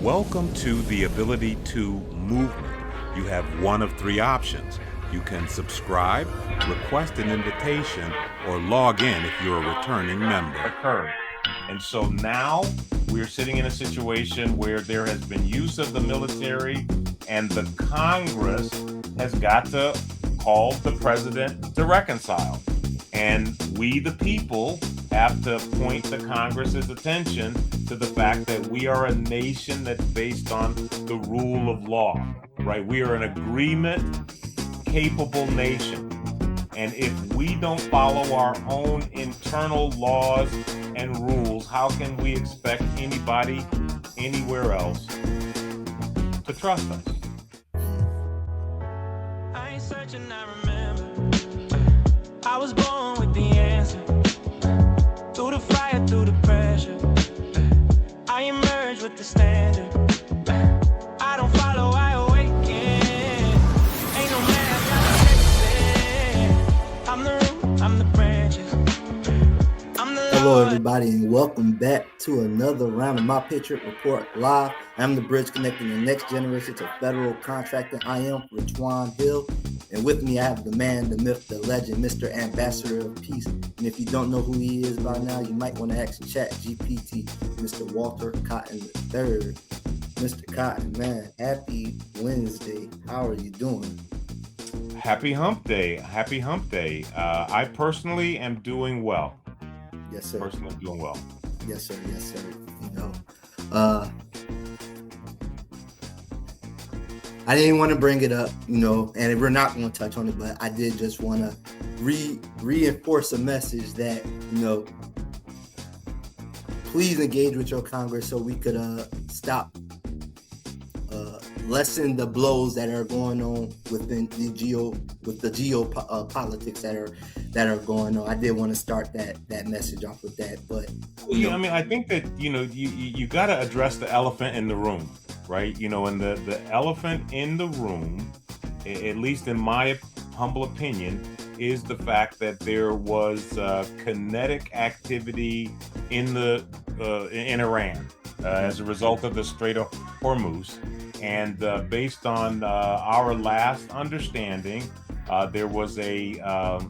Welcome to the Ability to movement. You have one of three options. You can subscribe, request an invitation, or log in if you're a returning member. Occurred. And so now we're sitting in a situation where there has been use of the military, and the Congress has got to call the president to reconcile. And we, the people, have to point the Congress's attention to the fact that we are a nation that's based on the rule of law, right? We are an agreement-capable nation. And if we don't follow our own internal laws and rules, how can we expect anybody anywhere else to trust us? I ain't searching, I remember. I was born with the answer. Through the fire, through the pressure, I emerge with the standard. I don't follow, I awaken. Ain't no man got I'm the root, I'm the branches. I'm the Hello, Lord. everybody, and welcome back to another round of My Patriot Report Live. I'm the bridge connecting the next generation to federal contracting. I am Richwan Hill, and with me I have the man, the myth, the legend, Mr. Ambassador of Peace. And if you don't know who he is by now, you might want to ask ChatGPT, Mr. Walter Cotton III. Mr. Cotton, man, happy Wednesday. How are you doing? Happy hump day. Happy hump day. I personally am doing well. Yes, sir. Personally doing well. Yes, sir. Yes, sir. You know, I didn't want to bring it up, and we're not going to touch on it, but I did just want to reinforce a message that, please engage with your Congress so we could stop, lessen the blows that are going on within the geopolitics that are going on. I did want to start that message off with that, but I think that you got to address the elephant in the room, right? And the elephant in the room, at least in my humble opinion, is the fact that there was kinetic activity in Iran as a result of the Strait of Hormuz. And based on our last understanding, there was a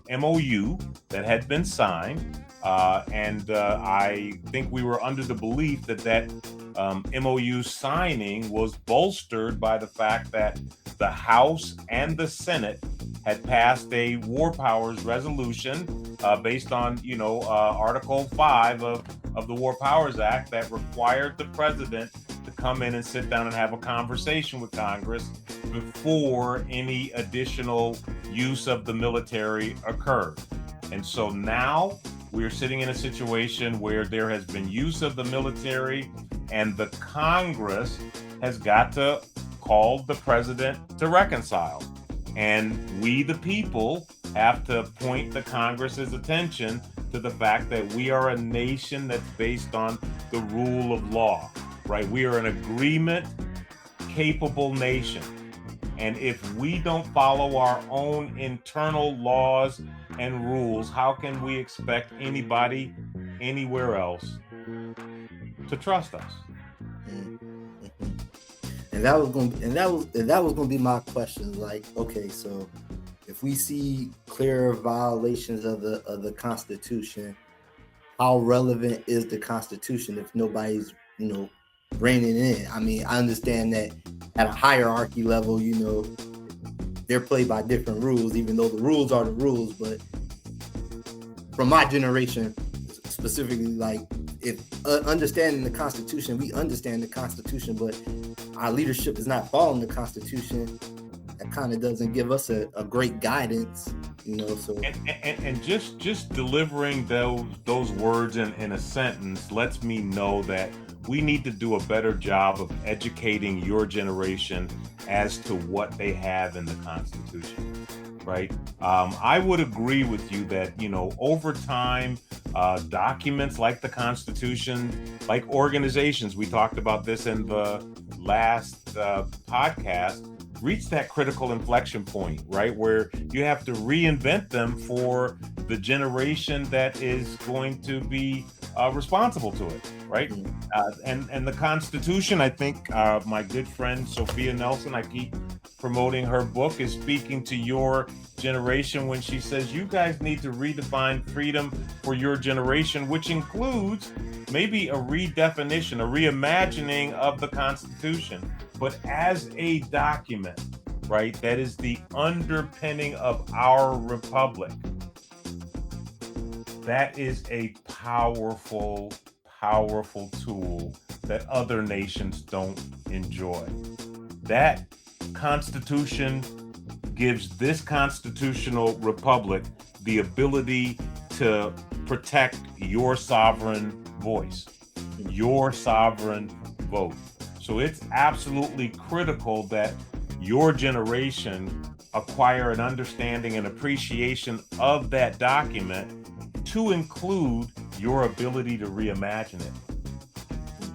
MOU that had been signed, and I think we were under the belief that MOU signing was bolstered by the fact that the House and the Senate had passed a war powers resolution based on Article 5 of the War Powers Act that required the president to come in and sit down and have a conversation with Congress before any additional use of the military occurred. And so now we're sitting in a situation where there has been use of the military, and the Congress has got to call the president to reconcile. And we, the people, have to point the Congress's attention to the fact that we are a nation that's based on the rule of law, right? We are an agreement-capable nation. And if we don't follow our own internal laws and rules, how can we expect anybody anywhere else to trust us? And that was going to be my question. Like, okay, so if we see clear violations of the Constitution, how relevant is the Constitution if nobody's reining in? I mean, I understand that at a hierarchy level, they're played by different rules, even though the rules are the rules. But from my generation, specifically, like, if understanding the Constitution, we understand the Constitution, but our leadership is not following the Constitution, that kind of doesn't give us a great guidance, so. And just delivering those words in a sentence lets me know that we need to do a better job of educating your generation as to what they have in the Constitution, right? I would agree with you that, over time, documents like the Constitution, like organizations, we talked about this in the last podcast, reach that critical inflection point, right? Where you have to reinvent them for the generation that is going to be responsible to it, right? And the Constitution, I think my good friend Sophia Nelson, I keep promoting her book, is speaking to your generation when she says you guys need to redefine freedom for your generation, which includes maybe a redefinition, a reimagining of the Constitution, but as a document, right? That is the underpinning of our republic. That is a powerful, powerful tool that other nations don't enjoy. That Constitution gives this constitutional republic the ability to protect your sovereign voice, your sovereign vote. So it's absolutely critical that your generation acquire an understanding and appreciation of that document to include your ability to reimagine it.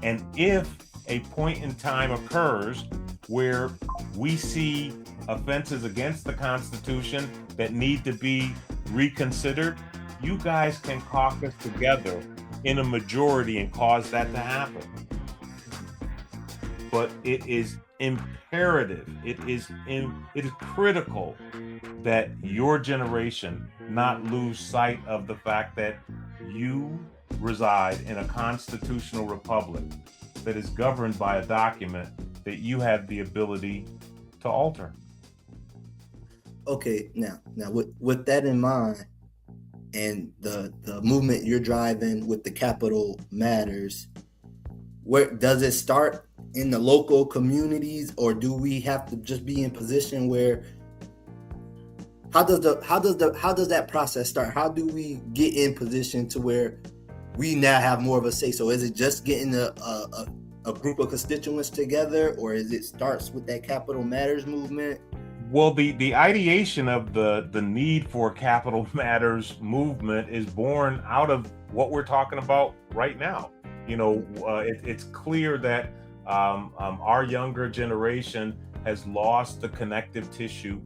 And if a point in time occurs where we see offenses against the Constitution that need to be reconsidered, you guys can caucus together in a majority and cause that to happen. But it is imperative, it is critical that your generation not lose sight of the fact that you reside in a constitutional republic that is governed by a document that you have the ability to alter. Okay, now with that in mind, and the movement you're driving with the Capital Matters, where does it start in the local communities, or do we have to just be in position where how does that process start? How do we get in position to where we now have more of a say? So is it just getting a group of constituents together, or is it starts with that Capital Matters movement? Well, the ideation of the need for Capital Matters movement is born out of what we're talking about right now. It's clear that our younger generation has lost the connective tissue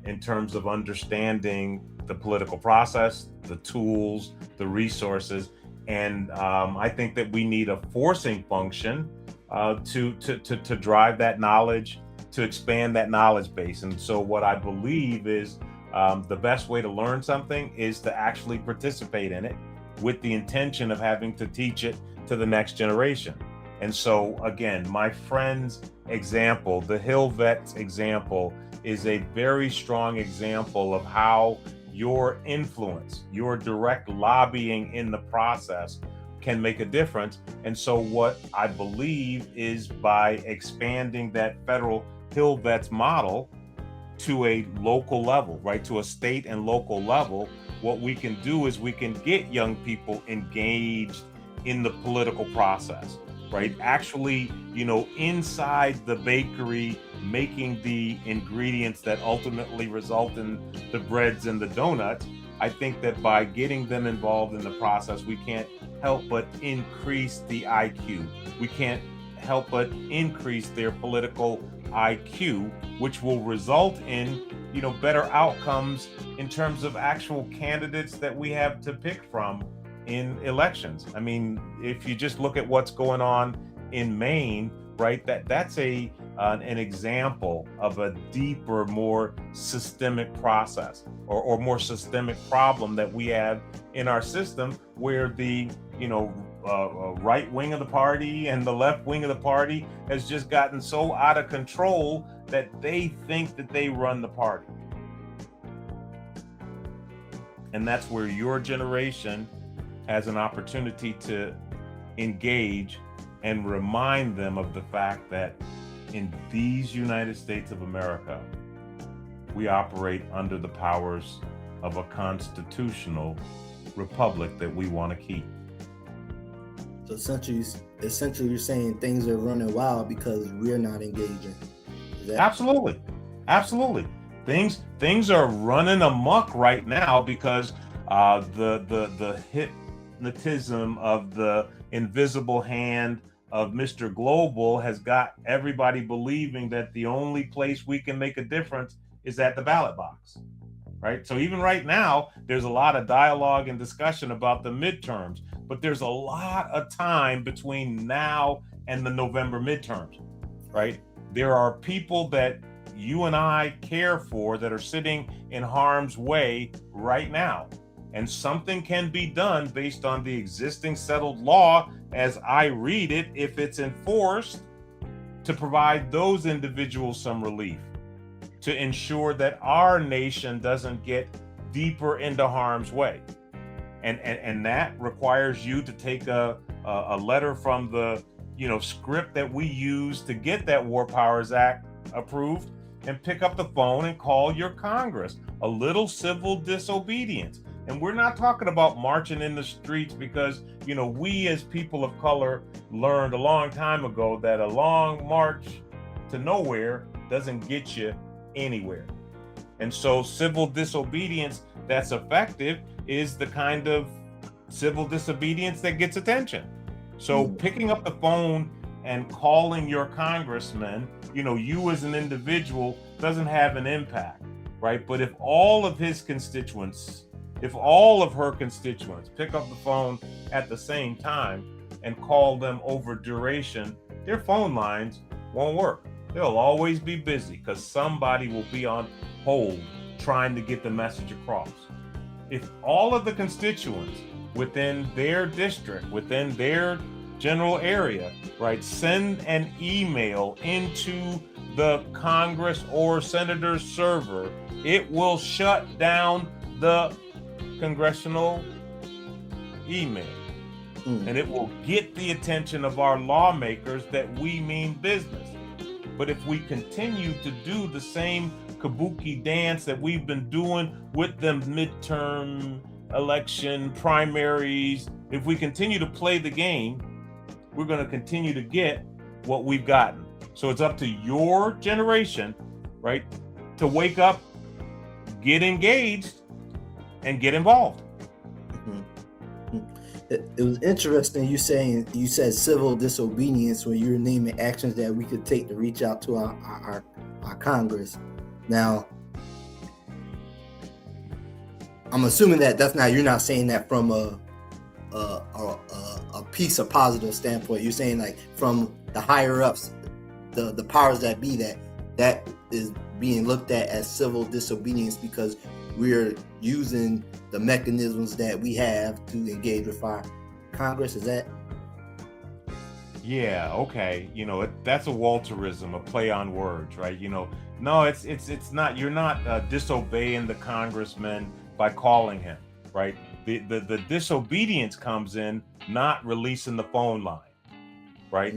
in terms of understanding the political process, the tools, the resources, and I think that we need a forcing function to drive that knowledge, to expand that knowledge base. And so what I believe is the best way to learn something is to actually participate in it with the intention of having to teach it to the next generation. And so again, my friend's example, the Hill Vets example, is a very strong example of how your influence, your direct lobbying in the process can make a difference. And so what I believe is by expanding that federal Hill Vets model to a local level, right, to a state and local level, what we can do is we can get young people engaged in the political process, right? Actually, inside the bakery, making the ingredients that ultimately result in the breads and the donuts. I think that by getting them involved in the process, we can't help but increase the IQ. We can't help but increase their political IQ, which will result in, better outcomes in terms of actual candidates that we have to pick from in elections. I mean, if you just look at what's going on in Maine, right, that's an example of a deeper, more systemic process or more systemic problem that we have in our system, where the right wing of the party and the left wing of the party has just gotten so out of control that they think that they run the party. And that's where your generation has an opportunity to engage and remind them of the fact that in these United States of America, we operate under the powers of a constitutional republic that we want to keep. So essentially you're saying things are running wild because we're not engaging. Absolutely. Things are running amok right now because the hypnotism of the invisible hand of Mr. Global has got everybody believing that the only place we can make a difference is at the ballot box. right? So even right now, there's a lot of dialogue and discussion about the midterms, but there's a lot of time between now and the November midterms, right? There are people that you and I care for that are sitting in harm's way right now. And something can be done based on the existing settled law as I read it, if it's enforced, to provide those individuals some relief, to ensure that our nation doesn't get deeper into harm's way. And that requires you to take a letter from the script that we use to get that War Powers Act approved and pick up the phone and call your Congress. A little civil disobedience. And we're not talking about marching in the streets because, we as people of color learned a long time ago that a long march to nowhere doesn't get you anywhere. And so civil disobedience that's effective is the kind of civil disobedience that gets attention. So picking up the phone and calling your congressman, you as an individual doesn't have an impact, right? But if all of his constituents, if all of her constituents pick up the phone at the same time and call them over duration, their phone lines won't work. They'll always be busy because somebody will be on hold trying to get the message across. If all of the constituents within their district, within their general area, right, send an email into the Congress or senator's server, it will shut down the congressional email. And it will get the attention of our lawmakers that we mean business. But if we continue to do the same kabuki dance that we've been doing with the midterm election primaries, if we continue to play the game, we're going to continue to get what we've gotten. So it's up to your generation, right, to wake up, get engaged, and get involved. It was interesting you said civil disobedience when you were naming actions that we could take to reach out to our Congress. Now, I'm assuming that's not, you're not saying that from a piece of positive standpoint. You're saying like from the higher ups, the powers that be, that is being looked at as civil disobedience because we're using the mechanisms that we have to engage with our Congress. Is that? Yeah, okay. That's a Walterism, a play on words, right? No, it's not. You're not disobeying the congressman by calling him, right? The disobedience comes in not releasing the phone line, right?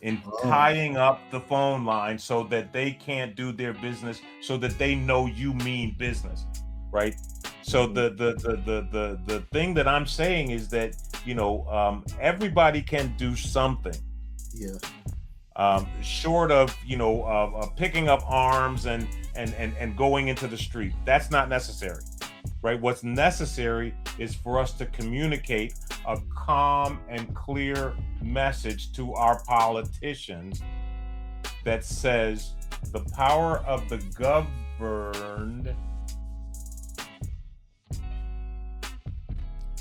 In tying up the phone line so that they can't do their business, so that they know you mean business, right? So the thing that I'm saying is that everybody can do something. Yeah. Short of picking up arms and going into the street. That's not necessary, right? What's necessary is for us to communicate a calm and clear message to our politicians that says the power of the governed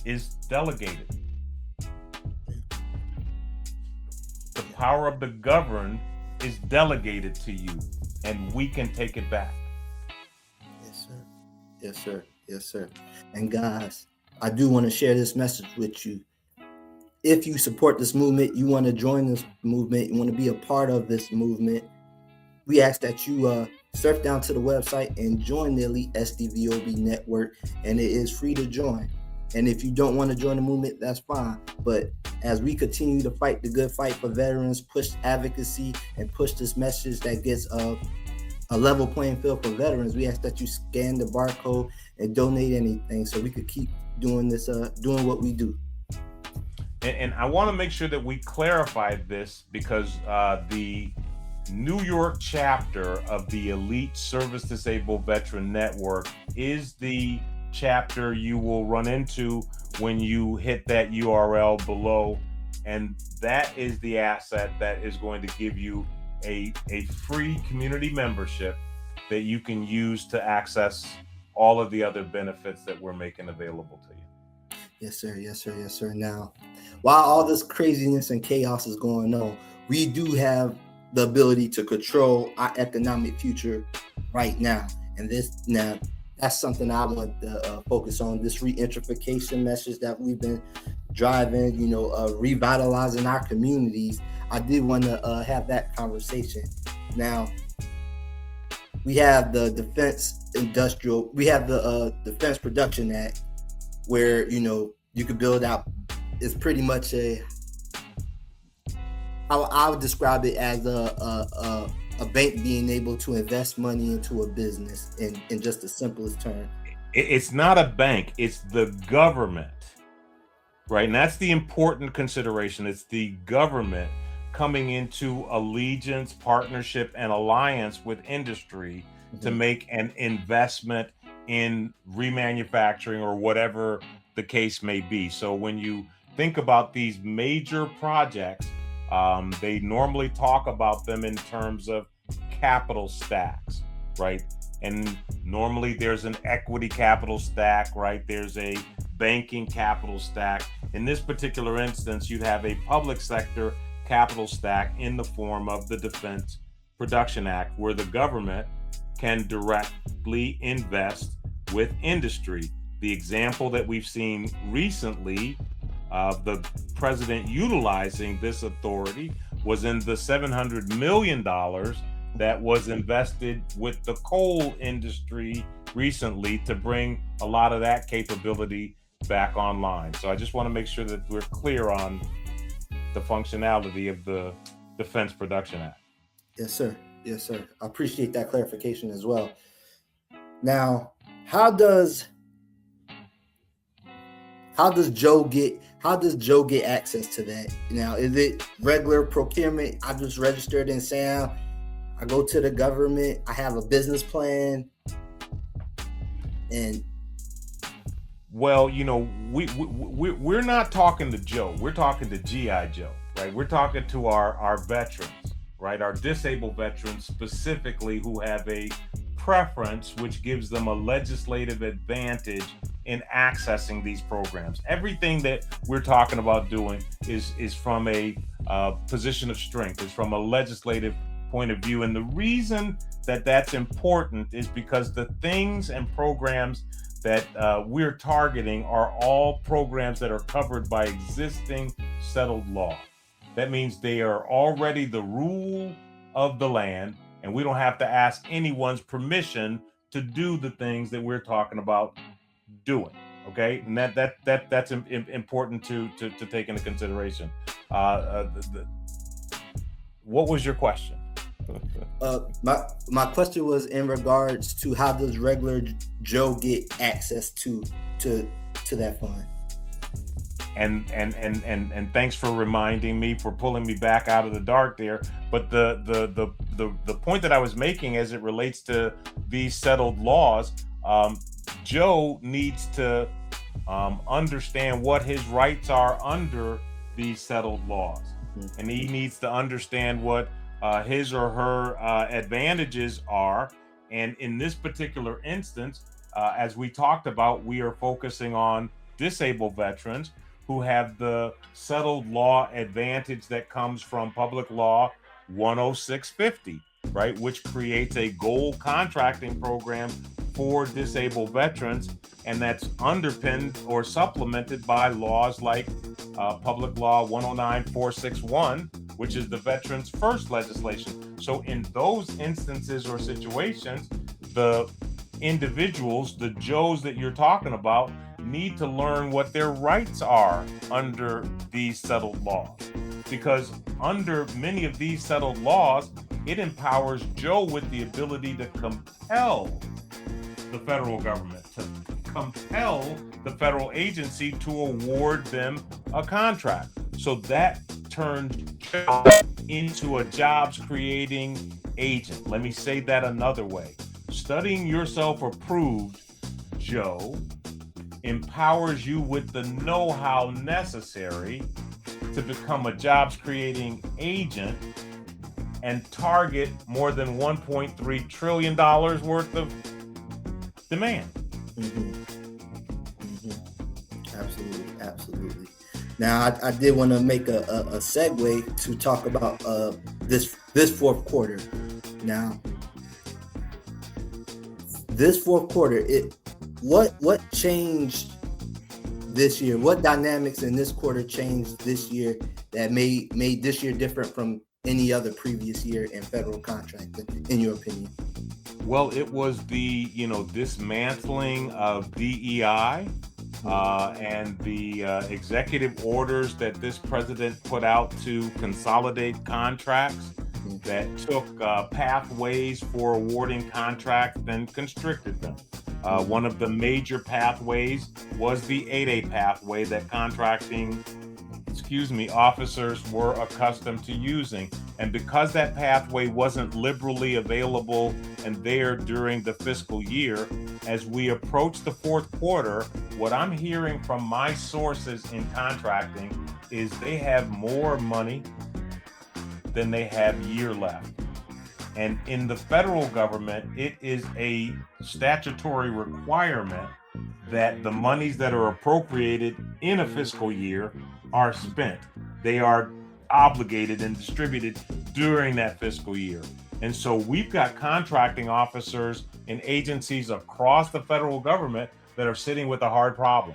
is delegated. The power of the governed is delegated to you, and we can take it back. Yes, sir. Yes, sir. Yes, sir. And guys, I do want to share this message with you. If you support this movement, you want to join this movement, you want to be a part of this movement, we ask that you surf down to the website and join the Elite SDVOB network, and it is free to join. And if you don't want to join the movement, that's fine. But as we continue to fight the good fight for veterans, push advocacy, and push this message that gets a level playing field for veterans, we ask that you scan the barcode and donate anything so we could keep doing this, doing what we do. And I want to make sure that we clarify this because the New York chapter of the Elite Service Disabled Veteran Network is the chapter you will run into when you hit that URL below, and that is the asset that is going to give you a free community membership that you can use to access all of the other benefits that we're making available to you. Yes, sir. Yes, sir. Yes, sir. Now, while all this craziness and chaos is going on, we do have the ability to control our economic future right now. And that's something I want to focus on. This regentrification message that we've been driving, revitalizing our communities. I did want to have that conversation. Now, we have the Defense Production Act, where you could build out. It's pretty much I would describe it as a bank being able to invest money into a business in just the simplest term. It's not a bank, it's the government, right? And that's the important consideration. It's the government coming into allegiance, partnership, and alliance with industry to make an investment in remanufacturing or whatever the case may be. So when you think about these major projects, they normally talk about them in terms of capital stacks, right? And normally there's an equity capital stack, right? There's a banking capital stack. In this particular instance, you'd have a public sector capital stack in the form of the Defense Production Act, where the government can directly invest with industry. The example that we've seen recently of the president utilizing this authority was in the $700 million that was invested with the coal industry recently to bring a lot of that capability back online. So I just want to make sure that we're clear on the functionality of the Defense Production Act. Yes, sir. Yes, sir. I appreciate that clarification as well. Now, how does Joe get access to that? Now, is it regular procurement? I just registered in SAM. I go to the government. I have a business plan, and well, we're not talking to Joe. We're talking to GI Joe, right? We're talking to our veterans, right? Our disabled veterans specifically, who have a preference which gives them a legislative advantage in accessing these programs. Everything that we're talking about doing is from a position of strength, is from a legislative point of view. And the reason that that's important is because the things and programs that we're targeting are all programs that are covered by existing settled law. That means they are already the rule of the land, and we don't have to ask anyone's permission to do the things that we're talking about doing. Okay, and that's important to take into consideration. What was your question? My question was in regards to how does regular Joe get access to that fund? And thanks for reminding me, for pulling me back out of the dark there. But the point that I was making as it relates to these settled laws, Joe needs to understand what his rights are under these settled laws, and he needs to understand what his or her advantages are. And in this particular instance, as we talked about, we are focusing on disabled veterans who have the settled law advantage that comes from Public Law 10650, right, which creates a gold contracting program for disabled veterans, and that's underpinned or supplemented by laws like Public Law 109461, which is the Veterans First legislation. So in those instances or situations, the individuals, the Joes that you're talking about, need to learn what their rights are under these settled laws. Because under many of these settled laws, it empowers Joe with the ability to compel the federal government, to compel the federal agency to award them a contract. So that turns Joe into a jobs creating agent. Let me say that another way. Studying yourself approved, Joe, empowers you with the know-how necessary to become a jobs creating agent and target more than $1.3 trillion worth of demand. Absolutely. Now, I did want to make a segue to talk about this fourth quarter. Now, this fourth quarter, what changed this year? What dynamics in this quarter changed this year that made this year different from any other previous year in federal contracting, in your opinion? Well, it was the dismantling of DEI and the executive orders that this president put out to consolidate contracts that took pathways for awarding contracts and constricted them. One of the major pathways was the 8A pathway that contracting officers were accustomed to using. And because that pathway wasn't liberally available and there during the fiscal year, as we approach the fourth quarter, what I'm hearing from my sources in contracting is they have more money than they have year left. And in the federal government, it is a statutory requirement that the monies that are appropriated in a fiscal year are spent. They are obligated and distributed during that fiscal year. And so we've got contracting officers in agencies across the federal government that are sitting with a hard problem,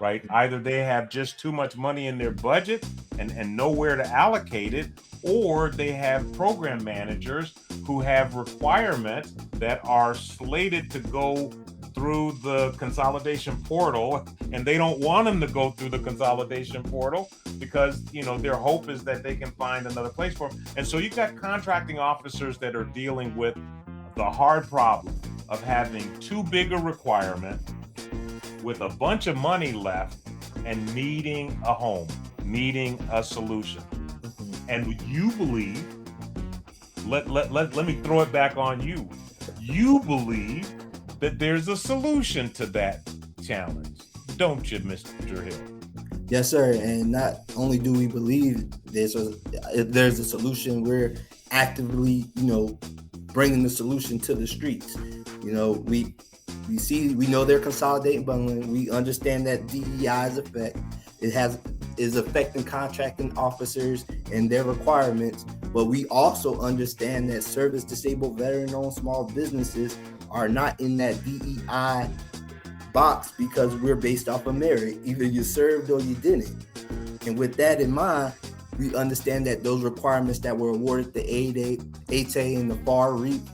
right? Either they have just too much money in their budget and nowhere to allocate it, or they have program managers who have requirements that are slated to go through the consolidation portal, and they don't want them to go through the consolidation portal because their hope is that they can find another place for them. And so you've got contracting officers that are dealing with the hard problem of having too big a requirement with a bunch of money left and needing a home, needing a solution. And you believe, let me throw it back on you. You believe that there's a solution to that challenge, don't you, Mr. Hill? Yes, sir. And not only do we believe there's a solution, we're actively, bringing the solution to the streets. We know they're consolidating bundling. We understand that DEI's effect. Is affecting contracting officers and their requirements, but we also understand that service disabled veteran-owned small businesses are not in that DEI box because we're based off of merit. Either you served or you didn't. And with that in mind, we understand that those requirements that were awarded the 8A and the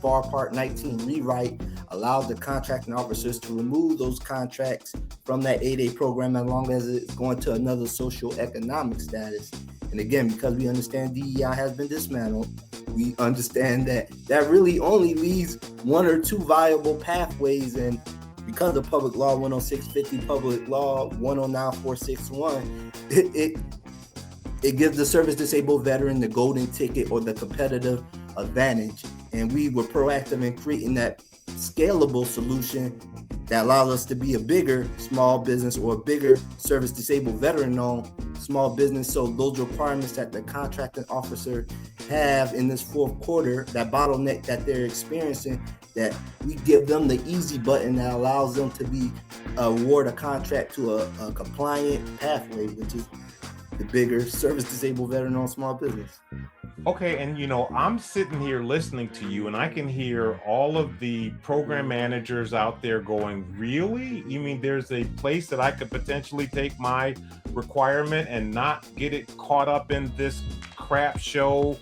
FAR Part 19 rewrite allowed the contracting officers to remove those contracts from that 8A program as long as it's going to another socioeconomic status. And again, because we understand DEI has been dismantled, we understand that really only leaves one or two viable pathways. And because of Public Law 10650, Public Law 109461, it gives the service disabled veteran the golden ticket or the competitive advantage. And we were proactive in creating that scalable solution that allows us to be a bigger small business or a bigger service disabled veteran-owned small business. So those requirements that the contracting officer have in this fourth quarter, that bottleneck that they're experiencing, that we give them the easy button that allows them to award a contract to a compliant pathway, which is the bigger service disabled veteran-owned small business. Okay, and I'm sitting here listening to you, and I can hear all of the program managers out there going, really? You mean there's a place that I could potentially take my requirement and not get it caught up in this crap show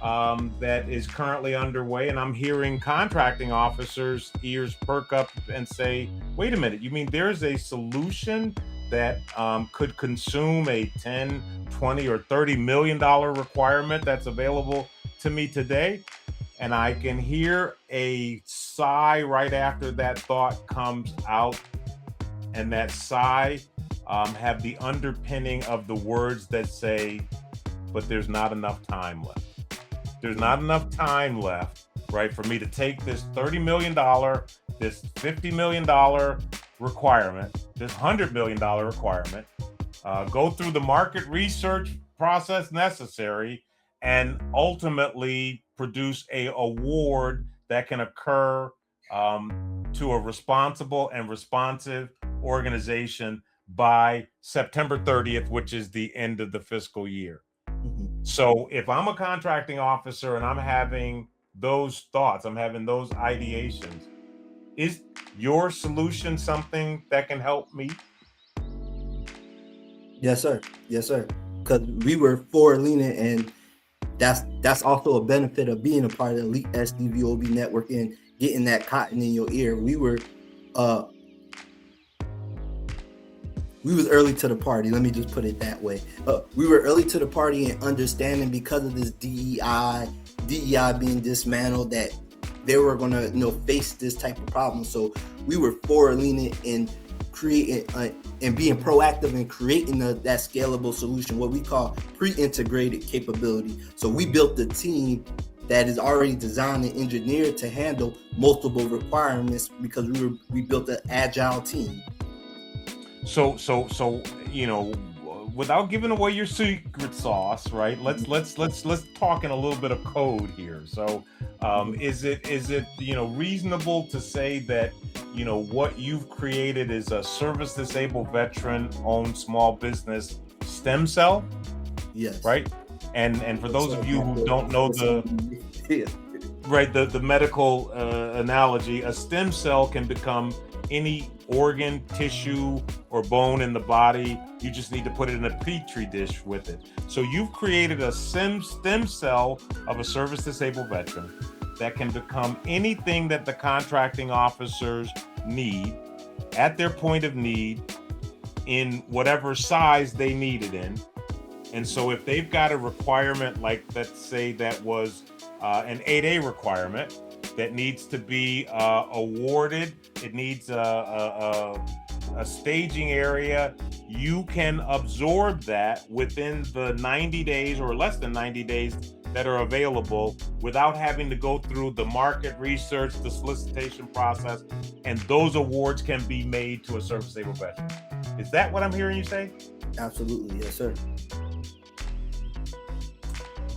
that is currently underway? And I'm hearing contracting officers' ears perk up and say, wait a minute, you mean there's a solution that could consume a 10, 20, or $30 million requirement that's available to me today? And I can hear a sigh right after that thought comes out. And that sigh have the underpinning of the words that say, but there's not enough time left. There's not enough time left, right, for me to take this $30 million, this $50 million requirement, this $100 million requirement, go through the market research process necessary, and ultimately produce a award that can occur to a responsible and responsive organization by September 30th, which is the end of the fiscal year. So if I'm a contracting officer and I'm having those thoughts, I'm having those ideations, is your solution something that can help me? Yes, sir. Yes, sir. Because we were forward leaning, and that's also a benefit of being a part of the Elite SDVOB network and getting that cotton in your ear. We was early to the party. Let me just put it that way. We were early to the party and understanding, because of this DEI being dismantled, that they were going to face this type of problem. So we were forward leaning in creating and being proactive in creating that scalable solution, what we call pre-integrated capability. So we built a team that is already designed and engineered to handle multiple requirements, because we built an agile team. So without giving away your secret sauce, right? Let's talk in a little bit of code here. So is it reasonable to say that what you've created is a service disabled veteran owned small business stem cell? Yes. Right. And for those of you who don't know the medical analogy, a stem cell can become any organ, tissue, or bone in the body. You just need to put it in a petri dish with it. So you've created a stem cell of a service disabled veteran that can become anything that the contracting officers need at their point of need, in whatever size they need it in. And so if they've got a requirement, like let's say that was an 8A requirement that needs to be awarded, it needs a staging area, you can absorb that within the 90 days or less than 90 days that are available, without having to go through the market research, the solicitation process, and those awards can be made to a service disabled veteran. Is that what I'm hearing you say? Absolutely, yes, sir.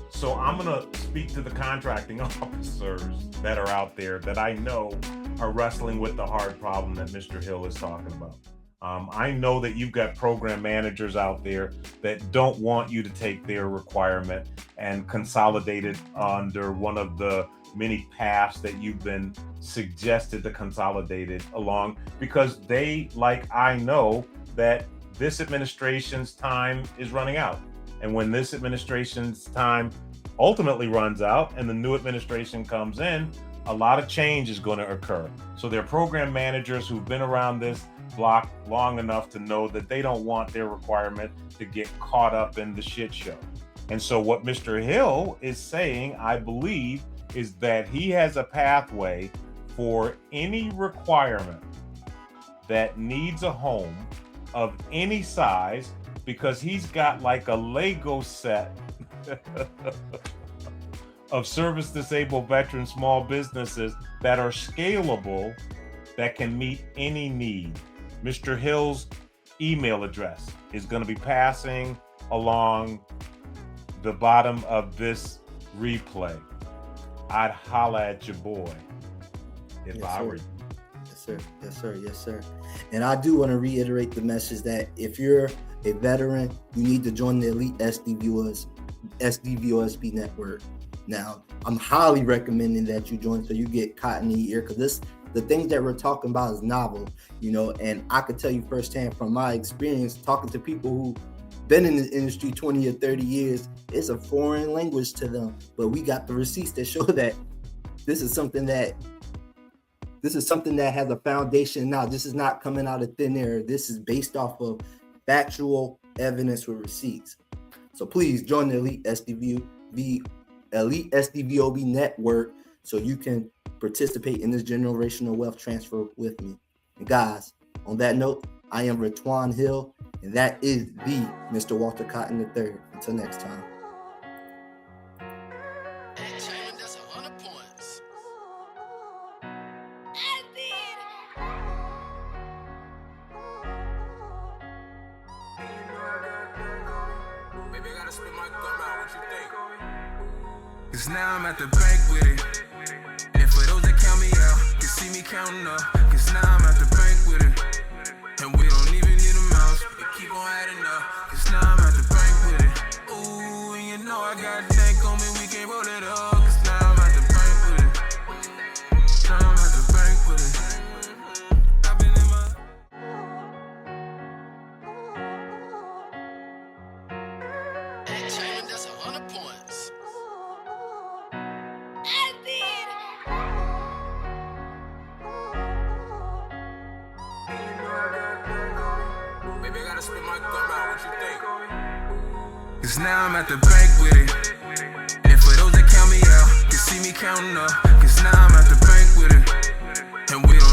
So I'm going to speak to the contracting officers that are out there that I know are wrestling with the hard problem that Mr. Hill is talking about. I know that you've got program managers out there that don't want you to take their requirement and consolidate it under one of the many paths that you've been suggested to consolidate it along, because they, like I know, that this administration's time is running out. And when this administration's time ultimately runs out and the new administration comes in, a lot of change is going to occur. So there are program managers who've been around this block long enough to know that they don't want their requirement to get caught up in the shit show. And so what Mr. Hill is saying, I believe, is that he has a pathway for any requirement that needs a home of any size, because he's got like a Lego set of service disabled veteran small businesses that are scalable, that can meet any need. Mr. Hill's email address is going to be passing along the bottom of this replay. I'd holla at your boy if I were you. Yes, sir. Yes, sir. Yes, sir. And I do want to reiterate the message that if you're a veteran, you need to join the Elite SDVOSB network. Now, I'm highly recommending that you join so you get cotton in your ear, because the things that we're talking about is novel, and I could tell you firsthand from my experience talking to people who been in the industry 20 or 30 years, it's a foreign language to them, but we got the receipts that show that this is something that has a foundation. Now, this is not coming out of thin air. This is based off of factual evidence with receipts. So please join the Elite SDVOB network so you can participate in this generational wealth transfer with me. And guys, on that note, I am Ratwan Hill, and that is the Mr. Walter Cotton III. Until next time. That's 100 points. Maybe I gotta spit my gum out. What you think? 'Cause now I'm at the bank with it. And for those that count me out, can see see me counting up, cause now I'm at the bank with it. And we don't even need a mouse, we keep on adding up, cause now I'm at the bank with it. Ooh, and you know I got dank on me, we can't roll it up, cause now I'm at the bank with it. Now I'm at the bank with it. I've been in my... Entertainment, that's 100 points. Maybe I gotta spit my gum out, what you think? Cause now I'm at the bank with it. And for those that count me out, can see me counting up, cause now I'm at the bank with it. And we don't